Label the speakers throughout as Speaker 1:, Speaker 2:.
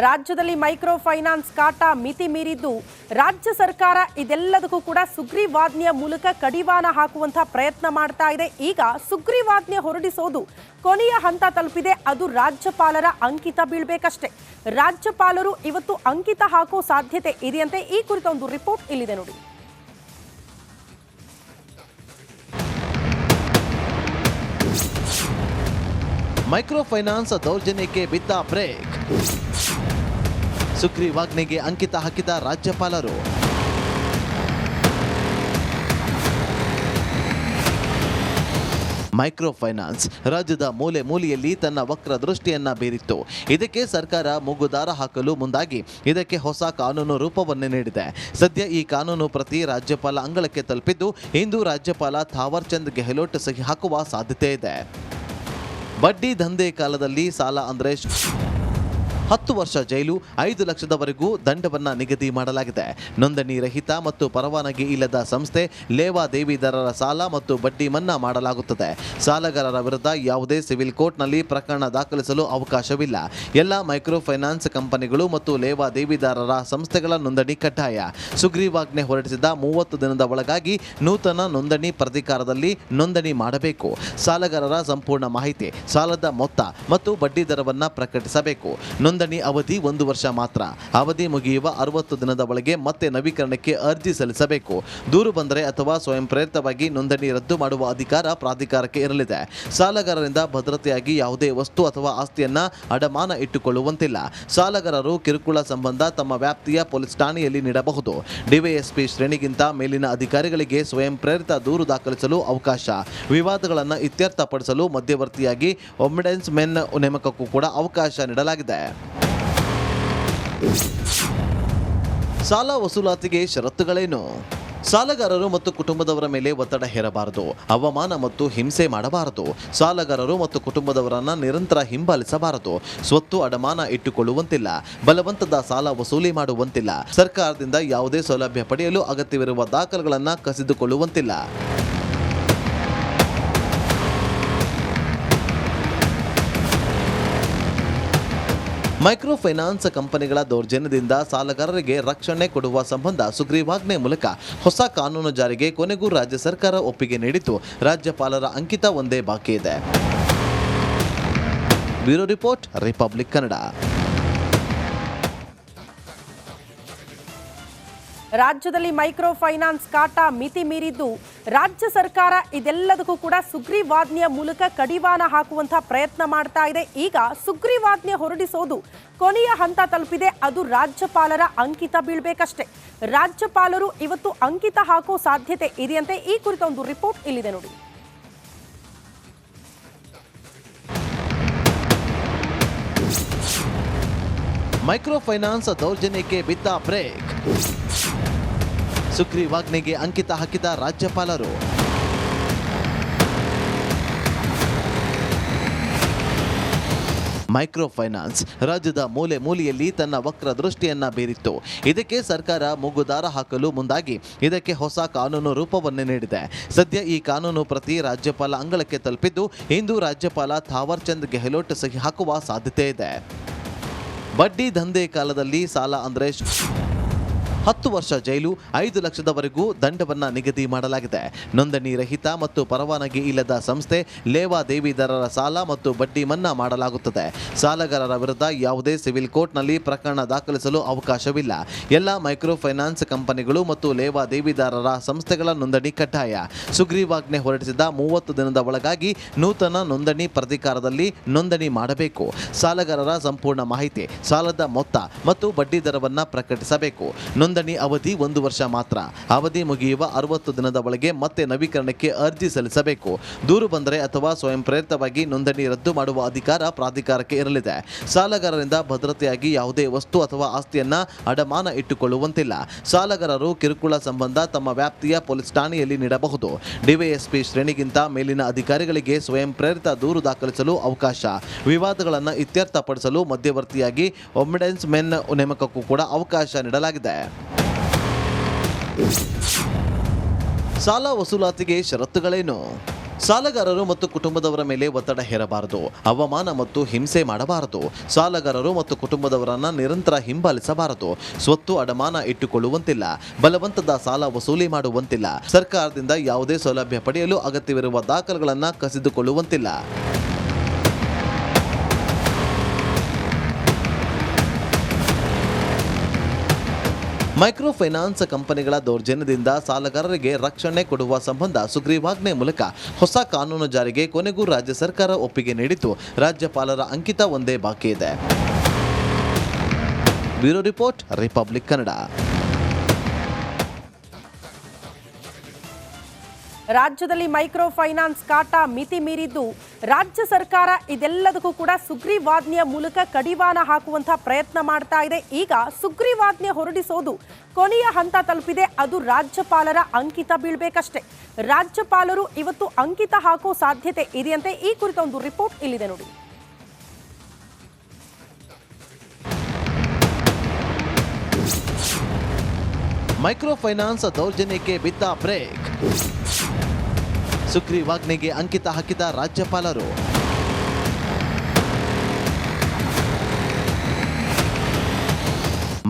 Speaker 1: ರಾಜ್ಯದಲ್ಲಿ micro finance ಕಾಟ ಮಿತಿ ಮೀರಿದ್ದು ರಾಜ್ಯ ಸರ್ಕಾರ ಇದೆಲ್ಲದಕ್ಕೂ ಕೂಡ ಸುಗ್ರೀವಾಜ್ಞೆಯ ಮೂಲಕ ಕಡಿವಾಣ ಹಾಕುವಂತ ಪ್ರಯತ್ನ ಮಾಡ್ತಾ ಇದೆ. ಈಗ ಸುಗ್ರೀವಾಜ್ಞೆ ಹೊರಡಿಸೋದು ಕೊನೆಯ ಹಂತ ತಲುಪಿದೆ. ಅದು ರಾಜ್ಯಪಾಲರ ಅಂಕಿತ ಬೀಳಬೇಕಷ್ಟೇ. ರಾಜ್ಯಪಾಲರು ಇವತ್ತು ಅಂಕಿತ ಹಾಕೋ ಸಾಧ್ಯತೆ ಇದೆಯಂತೆ. ಈ ಕುರಿತ ಒಂದು ರಿಪೋರ್ಟ್ ಇಲ್ಲಿದೆ ನೋಡಿ.
Speaker 2: ಮೈಕ್ರೋ ಫೈನಾನ್ಸ್ ದೌರ್ಜನ್ಯಕ್ಕೆ ಬಿದ್ದ ಬ್ರೇಕ್. ಸುಗ್ರೀವಾಜ್ಞೆಗೆ ಅಂಕಿತ ಹಾಕಿದ ರಾಜ್ಯಪಾಲರು. ಮೈಕ್ರೋ ಫೈನಾನ್ಸ್ ರಾಜ್ಯದ ಮೂಲೆ ಮೂಲೆಯಲ್ಲಿ ತನ್ನ ವಕ್ರ ದೃಷ್ಟಿಯನ್ನ ಬೀರಿತ್ತು. ಇದಕ್ಕೆ ಸರ್ಕಾರ ಮೂಗುದಾರ ಹಾಕಲು ಮುಂದಾಗಿ ಇದಕ್ಕೆ ಹೊಸ ಕಾನೂನು ರೂಪವನ್ನು ನೀಡಿದೆ. ಸದ್ಯ ಈ ಕಾನೂನು ಪ್ರತಿ ರಾಜ್ಯಪಾಲ ಅಂಗಳಕ್ಕೆ ತಲುಪಿದ್ದು ಇಂದು ರಾಜ್ಯಪಾಲ ಥಾವರ್ ಚಂದ್ ಗೆಹ್ಲೋಟ್ ಸಹಿ ಹಾಕುವ ಸಾಧ್ಯತೆ ಇದೆ. ಬಡ್ಡಿ ದಂಧೆ ಕಾಲದಲ್ಲಿ ಸಾಲ ಅಂದ್ರೆ 10 ವರ್ಷ ಜೈಲು, 5 ಲಕ್ಷದವರೆಗೂ ದಂಡವನ್ನು ನಿಗದಿ ಮಾಡಲಾಗಿದೆ. ನೋಂದಣಿ ರಹಿತ ಮತ್ತು ಪರವಾನಗಿ ಇಲ್ಲದ ಸಂಸ್ಥೆ, ಲೇವಾದೇವಿದಾರರ ಸಾಲ ಮತ್ತು ಬಡ್ಡಿ ಮನ್ನಾ ಮಾಡಲಾಗುತ್ತದೆ. ಸಾಲಗಾರರ ವಿರುದ್ಧ ಯಾವುದೇ ಸಿವಿಲ್ ಕೋರ್ಟ್ನಲ್ಲಿ ಪ್ರಕರಣ ದಾಖಲಿಸಲು ಅವಕಾಶವಿಲ್ಲ. ಎಲ್ಲ ಮೈಕ್ರೋ ಫೈನಾನ್ಸ್ ಕಂಪನಿಗಳು ಮತ್ತು ಲೇವಾದೇವಿದಾರರ ಸಂಸ್ಥೆಗಳ ನೋಂದಣಿ ಕಡ್ಡಾಯ. ಸುಗ್ರೀವಾಜ್ಞೆ ಹೊರಡಿಸಿದ 30 ದಿನದ ಒಳಗಾಗಿ ನೂತನ ನೋಂದಣಿ ಪ್ರಾಧಿಕಾರದಲ್ಲಿ ನೋಂದಣಿ ಮಾಡಬೇಕು. ಸಾಲಗಾರರ ಸಂಪೂರ್ಣ ಮಾಹಿತಿ, ಸಾಲದ ಮೊತ್ತ ಮತ್ತು ಬಡ್ಡಿ ದರವನ್ನು ಪ್ರಕಟಿಸಬೇಕು. ನೋಂದಣಿ ಅವಧಿ 1 ವರ್ಷ ಮಾತ್ರ. ಅವಧಿ ಮುಗಿಯುವ 60 ದಿನದ ಒಳಗೆ ಮತ್ತೆ ನವೀಕರಣಕ್ಕೆ ಅರ್ಜಿ ಸಲ್ಲಿಸಬೇಕು. ದೂರು ಬಂದರೆ ಅಥವಾ ಸ್ವಯಂ ಪ್ರೇರಿತವಾಗಿ ನೋಂದಣಿ ರದ್ದು ಮಾಡುವ ಅಧಿಕಾರ ಪ್ರಾಧಿಕಾರಕ್ಕೆ ಇರಲಿದೆ. ಸಾಲಗಾರರಿಂದ ಭದ್ರತೆಯಾಗಿ ಯಾವುದೇ ವಸ್ತು ಅಥವಾ ಆಸ್ತಿಯನ್ನ ಅಡಮಾನ ಇಟ್ಟುಕೊಳ್ಳುವಂತಿಲ್ಲ. ಸಾಲಗಾರರು ಕಿರುಕುಳ ಸಂಬಂಧ ತಮ್ಮ ವ್ಯಾಪ್ತಿಯ ಪೊಲೀಸ್ ಠಾಣೆಯಲ್ಲಿ ನೀಡಬಹುದು. ಡಿವೈಎಸ್ಪಿ ಶ್ರೇಣಿಗಿಂತ ಮೇಲಿನ ಅಧಿಕಾರಿಗಳಿಗೆ ಸ್ವಯಂ ಪ್ರೇರಿತ ದೂರು ದಾಖಲಿಸಲು ಅವಕಾಶ. ವಿವಾದಗಳನ್ನು ಇತ್ಯರ್ಥಪಡಿಸಲು ಮಧ್ಯವರ್ತಿಯಾಗಿ ಒಮ್ಬುಡ್ಸ್ಮನ್ ನೇಮಕಕ್ಕೂ ಕೂಡ ಅವಕಾಶ ನೀಡಲಾಗಿದೆ. ಸಾಲ ವಸೂಲಾತಿಗೆ ಷರತ್ತುಗಳೇನು? ಸಾಲಗಾರರು ಮತ್ತು ಕುಟುಂಬದವರ ಮೇಲೆ ಒತ್ತಡ ಹೇರಬಾರದು. ಅವಮಾನ ಮತ್ತು ಹಿಂಸೆ ಮಾಡಬಾರದು. ಸಾಲಗಾರರು ಮತ್ತು ಕುಟುಂಬದವರನ್ನು ನಿರಂತರ ಹಿಂಬಾಲಿಸಬಾರದು. ಸ್ವತ್ತು ಅಡಮಾನ ಇಟ್ಟುಕೊಳ್ಳುವಂತಿಲ್ಲ. ಬಲವಂತದ ಸಾಲ ವಸೂಲಿ ಮಾಡುವಂತಿಲ್ಲ. ಸರ್ಕಾರದಿಂದ ಯಾವುದೇ ಸೌಲಭ್ಯ ಪಡೆಯಲು ಅಗತ್ಯವಿರುವ ದಾಖಲೆಗಳನ್ನು ಕಸಿದುಕೊಳ್ಳುವಂತಿಲ್ಲ. ಮೈಕ್ರೋ ಫೈನಾನ್ಸ್ ಕಂಪನಿಗಳ ದೌರ್ಜನ್ಯದಿಂದ ಸಾಲಗಾರರಿಗೆ ರಕ್ಷಣೆ ಕೊಡುವ ಸಂಬಂಧ ಸುಗ್ರೀವಾಜ್ಞೆ ಮೂಲಕ ಹೊಸ ಕಾನೂನು ಜಾರಿಗೆ ಕೊನೆಗೂ ರಾಜ್ಯ ಸರ್ಕಾರ ಒಪ್ಪಿಗೆ ನೀಡಿದ್ದು ರಾಜ್ಯಪಾಲರ ಅಂಕಿತ ಒಂದೇ ಬಾಕಿ ಇದೆ. Bureau report, republic Kannada.
Speaker 1: ರಾಜ್ಯದಲ್ಲಿ ಮೈಕ್ರೋ ಫೈನಾನ್ಸ್ ಕಾಟ ಮಿತಿ ಮೀರಿದ್ದು ರಾಜ್ಯ ಸರ್ಕಾರ ಇದೆಲ್ಲದಕ್ಕೂ ಕೂಡ ಸುಗ್ರೀವಾಜ್ಞೆಯ ಮೂಲಕ ಕಡಿವಾಣ ಹಾಕುವಂತ ಪ್ರಯತ್ನ ಮಾಡ್ತಾ ಇದೆ. ಈಗ ಸುಗ್ರೀವಾಜ್ಞೆ ಹೊರಡಿಸೋದು ಕೊನೆಯ ಹಂತ ತಲುಪಿದೆ. ಅದು ರಾಜ್ಯಪಾಲರ ಅಂಕಿತ ಬೀಳಬೇಕಷ್ಟೇ. ರಾಜ್ಯಪಾಲರು ಇವತ್ತು ಅಂಕಿತ ಹಾಕೋ ಸಾಧ್ಯತೆ ಇದೆಯಂತೆ. ಈ ಕುರಿತ ಒಂದು ರಿಪೋರ್ಟ್ ಇಲ್ಲಿದೆ ನೋಡಿ.
Speaker 2: ಮೈಕ್ರೋ ಫೈನಾನ್ಸ್ ದೌರ್ಜನ್ಯಕ್ಕೆ ಬಿದ್ದ ಬ್ರೇಕ್. ಸುಗ್ರೀವಾಜ್ಞೆಗೆ ಅಂಕಿತ ಹಾಕಿದ ರಾಜ್ಯಪಾಲರು. ಮೈಕ್ರೋ ಫೈನಾನ್ಸ್ ರಾಜ್ಯದ ಮೂಲೆ ಮೂಲೆಯಲ್ಲಿ ತನ್ನ ವಕ್ರ ದೃಷ್ಟಿಯನ್ನ ಬೀರಿತ್ತು. ಇದಕ್ಕೆ ಸರ್ಕಾರ ಮೂಗುದಾರ ಹಾಕಲು ಮುಂದಾಗಿ ಇದಕ್ಕೆ ಹೊಸ ಕಾನೂನು ರೂಪವನ್ನು ನೀಡಿದೆ. ಸದ್ಯ ಈ ಕಾನೂನು ಪ್ರತಿ ರಾಜ್ಯಪಾಲ ಅಂಗಳಕ್ಕೆ ತಲುಪಿದ್ದು ಇಂದು ರಾಜ್ಯಪಾಲ ಥಾವರ್ ಚಂದ್ ಗೆಹ್ಲೋಟ್ ಸಹಿ ಹಾಕುವ ಸಾಧ್ಯತೆ ಇದೆ. ಬಡ್ಡಿ ದಂಧೆ ಕಾಲದಲ್ಲಿ ಸಾಲ ಅಂದ್ರೆ 10 ವರ್ಷ ಜೈಲು, 5 ಲಕ್ಷದವರೆಗೂ ದಂಡವನ್ನು ನಿಗದಿ ಮಾಡಲಾಗಿದೆ. ನೋಂದಣಿ ರಹಿತ ಮತ್ತು ಪರವಾನಗಿ ಇಲ್ಲದ ಸಂಸ್ಥೆ, ಲೇವಾದೇವಿದಾರರ ಸಾಲ ಮತ್ತು ಬಡ್ಡಿ ಮನ್ನಾ ಮಾಡಲಾಗುತ್ತದೆ. ಸಾಲಗಾರರ ವಿರುದ್ಧ ಯಾವುದೇ ಸಿವಿಲ್ ಕೋರ್ಟ್ನಲ್ಲಿ ಪ್ರಕರಣ ದಾಖಲಿಸಲು ಅವಕಾಶವಿಲ್ಲ. ಎಲ್ಲ ಮೈಕ್ರೋ ಫೈನಾನ್ಸ್ ಕಂಪನಿಗಳು ಮತ್ತು ಲೇವಾದೇವಿದಾರರ ಸಂಸ್ಥೆಗಳ ನೋಂದಣಿ ಕಡ್ಡಾಯ. ಸುಗ್ರೀವಾಜ್ಞೆ ಹೊರಡಿಸಿದ 30 ದಿನದ ಒಳಗಾಗಿ ನೂತನ ನೋಂದಣಿ ಪ್ರಾಧಿಕಾರದಲ್ಲಿ ನೋಂದಣಿ ಮಾಡಬೇಕು. ಸಾಲಗಾರರ ಸಂಪೂರ್ಣ ಮಾಹಿತಿ, ಸಾಲದ ಮೊತ್ತ ಮತ್ತು ಬಡ್ಡಿ ದರವನ್ನು ಪ್ರಕಟಿಸಬೇಕು. ನೋಂದಣಿ ಅವಧಿ 1 ವರ್ಷ ಮಾತ್ರ. ಅವಧಿ ಮುಗಿಯುವ 60 ದಿನದ ಒಳಗೆ ಮತ್ತೆ ನವೀಕರಣಕ್ಕೆ ಅರ್ಜಿ ಸಲ್ಲಿಸಬೇಕು. ದೂರು ಬಂದರೆ ಅಥವಾ ಸ್ವಯಂ ಪ್ರೇರಿತವಾಗಿ ನೋಂದಣಿ ರದ್ದು ಮಾಡುವ ಅಧಿಕಾರ ಪ್ರಾಧಿಕಾರಕ್ಕೆ ಇರಲಿದೆ. ಸಾಲಗಾರರಿಂದ ಭದ್ರತೆಯಾಗಿ ಯಾವುದೇ ವಸ್ತು ಅಥವಾ ಆಸ್ತಿಯನ್ನ ಅಡಮಾನ ಇಟ್ಟುಕೊಳ್ಳುವಂತಿಲ್ಲ. ಸಾಲಗಾರರು ಕಿರುಕುಳ ಸಂಬಂಧ ತಮ್ಮ ವ್ಯಾಪ್ತಿಯ ಪೊಲೀಸ್ ಠಾಣೆಯಲ್ಲಿ ನೀಡಬಹುದು. ಡಿವೈಎಸ್ಪಿ ಶ್ರೇಣಿಗಿಂತ ಮೇಲಿನ ಅಧಿಕಾರಿಗಳಿಗೆ ಸ್ವಯಂ ಪ್ರೇರಿತ ದೂರು ದಾಖಲಿಸಲು ಅವಕಾಶ. ವಿವಾದಗಳನ್ನು ಇತ್ಯರ್ಥಪಡಿಸಲು ಮಧ್ಯವರ್ತಿಯಾಗಿ ಒಮ್ಬುಡ್ಸ್ಮನ್ ನೇಮಕಕ್ಕೂ ಕೂಡ ಅವಕಾಶ ನೀಡಲಾಗಿದೆ. ಸಾಲ ವಸೂಲಾತಿಗೆ ಷರತ್ತುಗಳೇನು? ಸಾಲಗಾರರು ಮತ್ತು ಕುಟುಂಬದವರ ಮೇಲೆ ಒತ್ತಡ ಹೇರಬಾರದು, ಅವಮಾನ ಮತ್ತು ಹಿಂಸೆ ಮಾಡಬಾರದು. ಸಾಲಗಾರರು ಮತ್ತು ಕುಟುಂಬದವರನ್ನ ನಿರಂತರ ಹಿಂಬಾಲಿಸಬಾರದು. ಸ್ವತ್ತು ಅಡಮಾನ ಇಟ್ಟುಕೊಳ್ಳುವಂತಿಲ್ಲ, ಬಲವಂತದ ಸಾಲ ವಸೂಲಿ ಮಾಡುವಂತಿಲ್ಲ. ಸರ್ಕಾರದಿಂದ ಯಾವುದೇ ಸೌಲಭ್ಯ ಪಡೆಯಲು ಅಗತ್ಯವಿರುವ ದಾಖಲೆಗಳನ್ನು ಕಸಿದುಕೊಳ್ಳುವಂತಿಲ್ಲ. ಮೈಕ್ರೋ ಫೈನಾನ್ಸ್ ಕಂಪನಿಗಳ ದೌರ್ಜನ್ಯದಿಂದ ಸಾಲಗಾರರಿಗೆ ರಕ್ಷಣೆ ಕೊಡುವ ಸಂಬಂಧ ಸುಗ್ರೀವಾಜ್ಞೆ ಮೂಲಕ ಹೊಸ ಕಾನೂನು ಜಾರಿಗೆ ಕೊನೆಗೂ ರಾಜ್ಯ ಸರ್ಕಾರ ಒಪ್ಪಿಗೆ ನೀಡಿದ್ದು, ರಾಜ್ಯಪಾಲರ ಅಂಕಿತ ಒಂದೇ ಬಾಕಿ ಇದೆ. Bureau report, republic Kannada.
Speaker 1: ರಾಜ್ಯದಲ್ಲಿ ಮೈಕ್ರೋ ಫೈನಾನ್ಸ್ ಕಾಟ ಮಿತಿ ಮೀರಿದ್ದು, ರಾಜ್ಯ ಸರ್ಕಾರ ಇದೆಲ್ಲದಕ್ಕೂ ಕೂಡ ಸುಗ್ರೀವಾಜ್ಞೆಯ ಮೂಲಕ ಕಡಿವಾಣ ಹಾಕುವಂತಹ ಪ್ರಯತ್ನ ಮಾಡ್ತಾ ಇದೆ. ಈಗ ಸುಗ್ರೀವಾಜ್ಞೆ ಹೊರಡಿಸೋದು ಕೊನೆಯ ಹಂತ ತಲುಪಿದೆ. ಅದು ರಾಜ್ಯಪಾಲರ ಅಂಕಿತ ಬೀಳ್ಬೇಕಷ್ಟೇ. ರಾಜ್ಯಪಾಲರು ಇವತ್ತು ಅಂಕಿತ ಹಾಕೋ ಸಾಧ್ಯತೆ ಇದೆಯಂತೆ. ಈ ಕುರಿತ ಒಂದು ರಿಪೋರ್ಟ್ ಇಲ್ಲಿದೆ ನೋಡಿ.
Speaker 2: ಮೈಕ್ರೋ ಫೈನಾನ್ಸ್ ದೌರ್ಜನ್ಯಕ್ಕೆ ಬಿದ್ದ ಬ್ರೇಕ್. ಸುಗ್ರೀವಾಜ್ಞೆಗೆ ಅಂಕಿತ ಹಾಕಿದ ರಾಜ್ಯಪಾಲರು.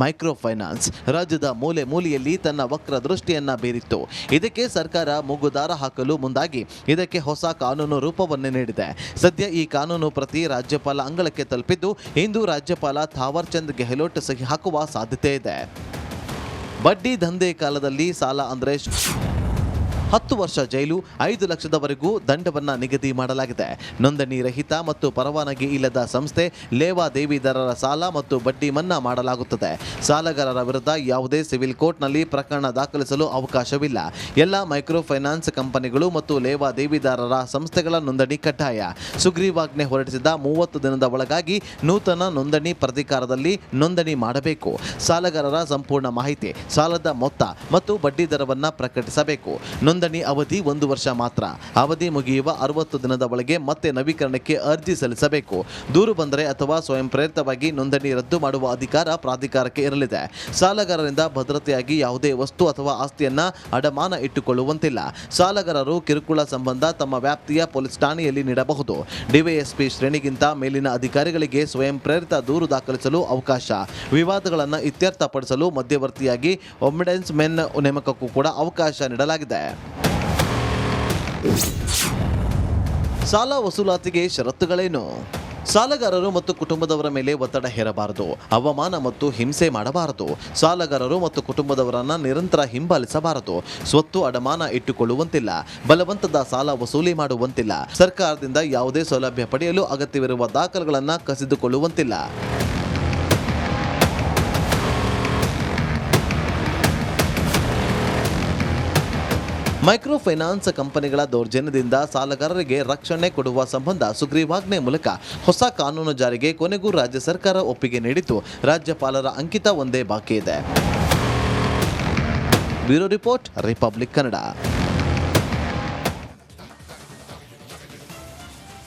Speaker 2: ಮೈಕ್ರೋ ಫೈನಾನ್ಸ್ ರಾಜ್ಯದ ಮೂಲೆ ಮೂಲೆಯಲ್ಲಿ ತನ್ನ ವಕ್ರ ದೃಷ್ಟಿಯನ್ನ ಬೀರಿತ್ತು. ಇದಕ್ಕೆ ಸರ್ಕಾರ ಮೂಗುದಾರ ಹಾಕಲು ಮುಂದಾಗಿ ಇದಕ್ಕೆ ಹೊಸ ಕಾನೂನು ರೂಪವನ್ನೇ ನೀಡಿದೆ. ಸದ್ಯ ಈ ಕಾನೂನು ಪ್ರತಿ ರಾಜ್ಯಪಾಲ ಅಂಗಳಕ್ಕೆ ತಲುಪಿದ್ದು, ಇಂದು ರಾಜ್ಯಪಾಲ ಥಾವರ್ ಚಂದ್ ಗೆಹ್ಲೋಟ್ ಸಹಿ ಹಾಕುವ ಸಾಧ್ಯತೆ ಇದೆ. ಬಡ್ಡಿ ದಂಧೆ ಕಾಲದಲ್ಲಿ ಸಾಲ ಅಂದ್ರೆ 10 ವರ್ಷ ಜೈಲು, 5 ಲಕ್ಷದವರೆಗೂ ದಂಡವನ್ನು ನಿಗದಿ ಮಾಡಲಾಗಿದೆ. ನೋಂದಣಿ ರಹಿತ ಮತ್ತು ಪರವಾನಗಿ ಇಲ್ಲದ ಸಂಸ್ಥೆ, ಲೇವಾದೇವಿದಾರರ ಸಾಲ ಮತ್ತು ಬಡ್ಡಿ ಮನ್ನಾ ಮಾಡಲಾಗುತ್ತದೆ. ಸಾಲಗಾರರ ವಿರುದ್ಧ ಯಾವುದೇ ಸಿವಿಲ್ ಕೋರ್ಟ್ನಲ್ಲಿ ಪ್ರಕರಣ ದಾಖಲಿಸಲು ಅವಕಾಶವಿಲ್ಲ. ಎಲ್ಲ ಮೈಕ್ರೋ ಫೈನಾನ್ಸ್ ಕಂಪನಿಗಳು ಮತ್ತು ಲೇವಾದೇವಿದಾರರ ಸಂಸ್ಥೆಗಳ ನೋಂದಣಿ ಕಡ್ಡಾಯ. ಸುಗ್ರೀವಾಜ್ಞೆ ಹೊರಡಿಸಿದ 30 ದಿನದ ಒಳಗಾಗಿ ನೂತನ ನೋಂದಣಿ ಪ್ರಾಧಿಕಾರದಲ್ಲಿ ನೋಂದಣಿ ಮಾಡಬೇಕು. ಸಾಲಗಾರರ ಸಂಪೂರ್ಣ ಮಾಹಿತಿ, ಸಾಲದ ಮೊತ್ತ ಮತ್ತು ಬಡ್ಡಿ ದರವನ್ನು ಪ್ರಕಟಿಸಬೇಕು. ನೋಂದಣಿ ಅವಧಿ 1 ವರ್ಷ ಮಾತ್ರ. ಅವಧಿ ಮುಗಿಯುವ 60 ದಿನದ ಒಳಗೆ ಮತ್ತೆ ನವೀಕರಣಕ್ಕೆ ಅರ್ಜಿ ಸಲ್ಲಿಸಬೇಕು. ದೂರು ಬಂದರೆ ಅಥವಾ ಸ್ವಯಂ ಪ್ರೇರಿತವಾಗಿ ನೋಂದಣಿ ರದ್ದು ಮಾಡುವ ಅಧಿಕಾರ ಪ್ರಾಧಿಕಾರಕ್ಕೆ ಇರಲಿದೆ. ಸಾಲಗಾರರಿಂದ ಭದ್ರತೆಯಾಗಿ ಯಾವುದೇ ವಸ್ತು ಅಥವಾ ಆಸ್ತಿಯನ್ನ ಅಡಮಾನ ಇಟ್ಟುಕೊಳ್ಳುವಂತಿಲ್ಲ. ಸಾಲಗಾರರು ಕಿರುಕುಳ ಸಂಬಂಧ ತಮ್ಮ ವ್ಯಾಪ್ತಿಯ ಪೊಲೀಸ್ ಠಾಣೆಯಲ್ಲಿ ನೀಡಬಹುದು. ಡಿವೈಎಸ್ಪಿ ಶ್ರೇಣಿಗಿಂತ ಮೇಲಿನ ಅಧಿಕಾರಿಗಳಿಗೆ ಸ್ವಯಂ ಪ್ರೇರಿತ ದೂರು ದಾಖಲಿಸಲು ಅವಕಾಶ. ವಿವಾದಗಳನ್ನು ಇತ್ಯರ್ಥಪಡಿಸಲು ಮಧ್ಯವರ್ತಿಯಾಗಿ ಒಮ್ಬುಡ್ಸ್ಮನ್ ನೇಮಕಕ್ಕೂ ಕೂಡ ಅವಕಾಶ ನೀಡಲಾಗಿದೆ. ಸಾಲ ವಸೂಲಾತಿಗೆ ಷರತ್ತುಗಳೇನು? ಸಾಲಗಾರರು ಮತ್ತು ಕುಟುಂಬದವರ ಮೇಲೆ ಒತ್ತಡ ಹೇರಬಾರದು, ಅವಮಾನ ಮತ್ತು ಹಿಂಸೆ ಮಾಡಬಾರದು. ಸಾಲಗಾರರು ಮತ್ತು ಕುಟುಂಬದವರನ್ನ ನಿರಂತರ ಹಿಂಬಾಲಿಸಬಾರದು. ಸ್ವತ್ತು ಅಡಮಾನ ಇಟ್ಟುಕೊಳ್ಳುವಂತಿಲ್ಲ, ಬಲವಂತದ ಸಾಲ ವಸೂಲಿ ಮಾಡುವಂತಿಲ್ಲ. ಸರ್ಕಾರದಿಂದ ಯಾವುದೇ ಸೌಲಭ್ಯ ಪಡೆಯಲು ಅಗತ್ಯವಿರುವ ದಾಖಲೆಗಳನ್ನು ಕಸಿದುಕೊಳ್ಳುವಂತಿಲ್ಲ. ಮೈಕ್ರೋ ಫೈನಾನ್ಸ್ ಕಂಪನಿಗಳ ದೌರ್ಜನ್ಯದಿಂದ ಸಾಲಗಾರರಿಗೆ ರಕ್ಷಣೆ ಕೊಡುವ ಸಂಬಂಧ ಸುಗ್ರೀವಾಜ್ಞೆ ಮೂಲಕ ಹೊಸ ಕಾನೂನು ಜಾರಿಗೆ ಕೊನೆಗೂ ರಾಜ್ಯ ಸರ್ಕಾರ ಒಪ್ಪಿಗೆ ನೀಡಿದ್ದು, ರಾಜ್ಯಪಾಲರ ಅಂಕಿತ ಒಂದೇ ಬಾಕಿ ಇದೆ. Bureau report, republic Kannada.